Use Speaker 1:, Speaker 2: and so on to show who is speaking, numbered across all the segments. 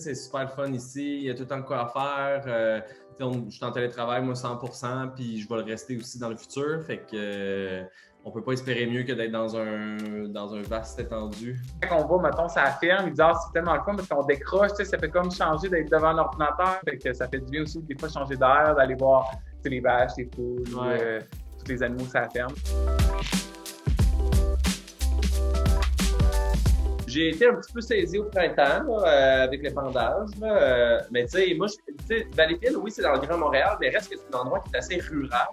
Speaker 1: C'est super le fun ici, il y a tout le temps de quoi faire. Je suis en télétravail, moi, 100%, puis je vais le rester aussi dans le futur. Fait que on peut pas espérer mieux que d'être dans un vaste étendu.
Speaker 2: Quand on va, mettons, ça affirme, ils disent « Ah, c'est tellement le fun parce qu'on décroche, ça fait comme changer d'être devant l'ordinateur. » Fait que ça fait du bien aussi, des fois, changer d'air, d'aller voir les vaches, les poules, tous les animaux, ça affirme.
Speaker 1: J'ai été un petit peu saisi au printemps là, avec l'épandage. Mais tu sais, moi, Valleyfield, oui, c'est dans le Grand Montréal, mais reste que c'est un endroit qui est assez rural.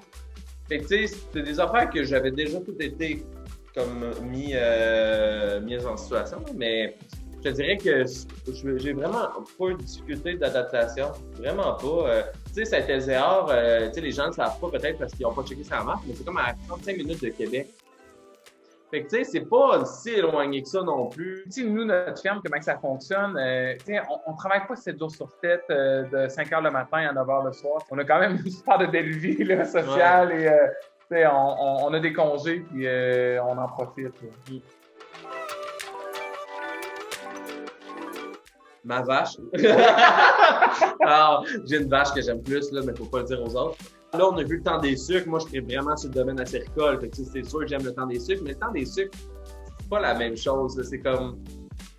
Speaker 1: Fait que tu sais, c'est des affaires que j'avais déjà tout été comme mis en situation. Mais je te dirais que j'ai vraiment pas eu de difficulté d'adaptation. Vraiment pas. Tu sais, Saint-Ézéard, tu sais, les gens ne savent pas peut-être parce qu'ils n'ont pas checké sa map, mais c'est comme à 35 minutes de Québec. Fait que, tu sais, c'est pas si éloigné que ça non plus.
Speaker 2: Tu sais, nous, notre ferme, comment ça fonctionne, tu sais, on travaille pas 7 jours sur 7, de 5 heures le matin à 9 heures le soir. On a quand même une super de belle vie, là, sociale et, tu sais, on a des congés puis on en profite.
Speaker 1: Ma vache. Alors, j'ai une vache que j'aime plus, là, mais faut pas le dire aux autres. Là, on a vu le temps des sucres. Moi, je serais vraiment sur le domaine acéricole. Fait que, c'est sûr que j'aime le temps des sucres, mais le temps des sucres, c'est pas la même chose. Là. C'est comme.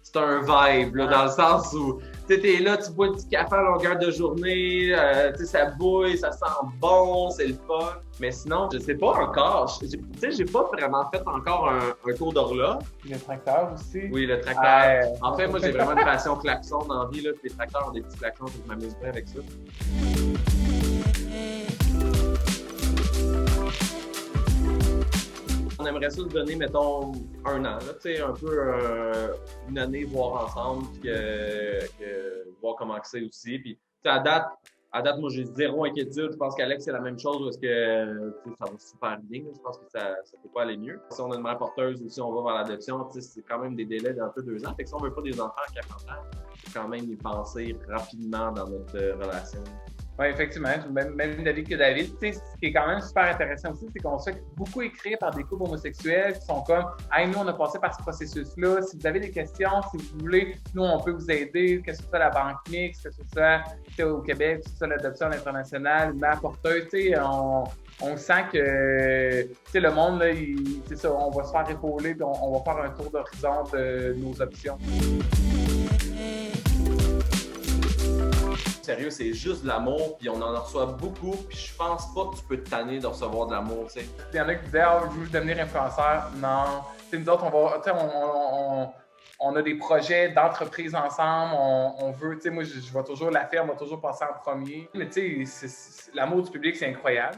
Speaker 1: C'est un vibe, là, dans le sens où tu es là, tu bois un petit café à longueur de journée, ça bouille, ça sent bon, c'est le fun. Mais sinon, je sais pas encore. Tu sais, j'ai pas vraiment fait encore un tour d'horloge.
Speaker 2: Le tracteur aussi.
Speaker 1: Oui, le tracteur. En fait, moi, j'ai vraiment une passion klaxon dans la vie. Là, puis les tracteurs ont des petits klaxons, donc je m'amuse bien avec ça. On aimerait ça se donner, mettons, un an, là, tu sais, un peu une année, voir ensemble, puis voir comment c'est aussi. Puis, à date, moi, j'ai zéro inquiétude. Je pense qu'Alex, c'est la même chose parce que ça va super bien. Là. Je pense que ça peut pas aller mieux. Si on a une mère porteuse ou si on va vers l'adoption, c'est quand même des délais d'un peu 2 ans. Fait que si on veut pas des enfants à 40 ans, il faut quand même y penser rapidement dans notre relation.
Speaker 2: Oui, effectivement, même David que David. Tu sais, ce qui est quand même super intéressant aussi, c'est qu'on se fait beaucoup écrire par des couples homosexuels qui sont comme « Hey, nous, on a passé par ce processus-là. Si vous avez des questions, si vous voulez, nous, on peut vous aider. Que ce soit la banque mixte, que ce soit au Québec, que ce soit l'adoption à l'international, une mère porteuse. Tu sais, on sent que tu sais, le monde, là, c'est ça, on va se faire épauler et on va faire un tour d'horizon de nos options.
Speaker 1: Sérieux, c'est juste de l'amour, puis on en reçoit beaucoup, puis je pense pas que tu peux te tanner de recevoir de l'amour, tu sais.
Speaker 2: Il y en a qui disaient « Ah, je veux devenir influenceur. » Non. Tu sais, nous autres, on a des projets d'entreprise ensemble, on veut, tu sais, moi, je vais toujours, la ferme va toujours passer en premier. Mais tu sais, l'amour du public, c'est incroyable.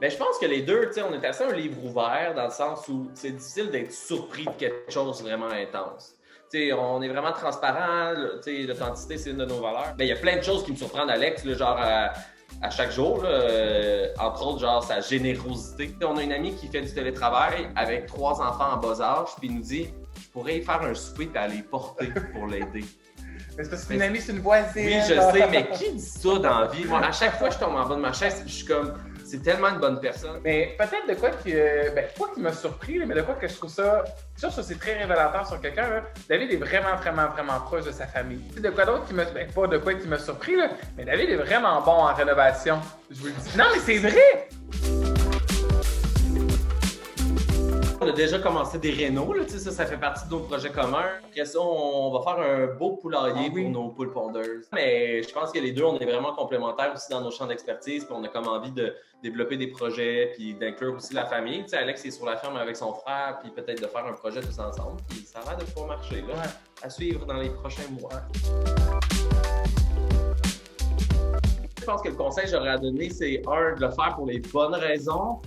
Speaker 1: Mais je pense que les deux, tu sais, on est assez un livre ouvert dans le sens où c'est difficile d'être surpris de quelque chose vraiment intense. Tu sais, on est vraiment transparent, tu sais, l'authenticité, c'est une de nos valeurs. Mais il y a plein de choses qui me surprennent Alex, là, genre à chaque jour, là, entre autres, genre sa générosité. On a une amie qui fait du télétravail avec 3 enfants en bas âge, puis il nous dit « Je pourrais y faire un souper et aller les porter pour l'aider. »
Speaker 2: Mais c'est parce qu'une amie, c'est une voisine.
Speaker 1: Oui, je sais, mais qui dit ça dans la vie? Moi, à chaque fois, je tombe en bas de ma chaise et je suis comme... C'est tellement une bonne personne.
Speaker 2: Mais peut-être de quoi qui m'a surpris, mais de quoi que je trouve ça... Ça, c'est très révélateur sur quelqu'un. Là. David est vraiment, vraiment, vraiment proche de sa famille. C'est de quoi d'autre qui m'a... pas de quoi qui m'a surpris, là, mais David est vraiment bon en rénovation. Je vous le dis. Non, mais c'est vrai!
Speaker 1: On a déjà commencé des rénaux, là, ça fait partie de nos projets communs. Après ça, on va faire un beau poulailler pour nos poules pondeuses. Mais je pense que les deux, on est vraiment complémentaires aussi dans nos champs d'expertise. Puis on a comme envie de développer des projets puis d'inclure aussi la famille. Tu sais, Alex est sur la ferme avec son frère, puis peut-être de faire un projet tous ensemble. Puis ça a l'air de pouvoir marcher, là, à suivre dans les prochains mois. Je pense que le conseil que j'aurais à donner, c'est de le faire pour les bonnes raisons.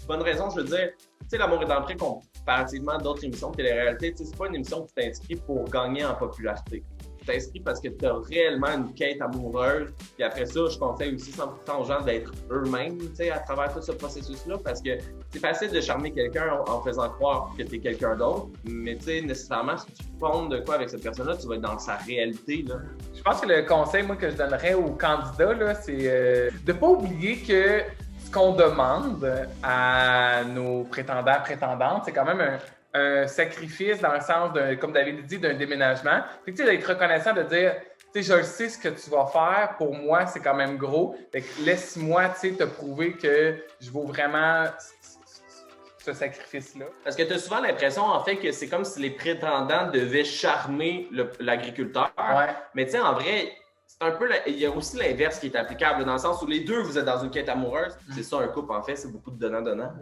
Speaker 1: Bonnes raisons, je veux dire, tu sais, L'amour est dans le prix comparativement à d'autres émissions de télé-réalité, c'est pas une émission qui t'inscrit pour gagner en popularité. Tu t'inscris parce que tu as réellement une quête amoureuse. Puis après ça, je conseille aussi 100% aux gens d'être eux-mêmes, tu sais, à travers tout ce processus-là, parce que c'est facile de charmer quelqu'un en faisant croire que tu es quelqu'un d'autre, mais tu sais, nécessairement, si tu fondes de quoi avec cette personne-là, tu vas être dans sa réalité, là.
Speaker 2: Je pense que le conseil, moi, que je donnerais aux candidats, là, c'est de pas oublier que ce qu'on demande à nos prétendants, prétendantes, c'est quand même un sacrifice dans le sens, comme David dit, d'un déménagement. Fait que, tu sais, d'être reconnaissant, de dire, tu sais, je sais ce que tu vas faire. Pour moi, c'est quand même gros. Fait que laisse-moi, tu sais, te prouver que je vaux vraiment ce sacrifice-là.
Speaker 1: Parce que tu as souvent l'impression, en fait, que c'est comme si les prétendants devaient charmer l'agriculteur.
Speaker 2: Ouais.
Speaker 1: Mais tu sais, en vrai, c'est un peu... Il y a aussi l'inverse qui est applicable, dans le sens où les deux, vous êtes dans une quête amoureuse. C'est ça, un couple, en fait, c'est beaucoup de donnant-donnant.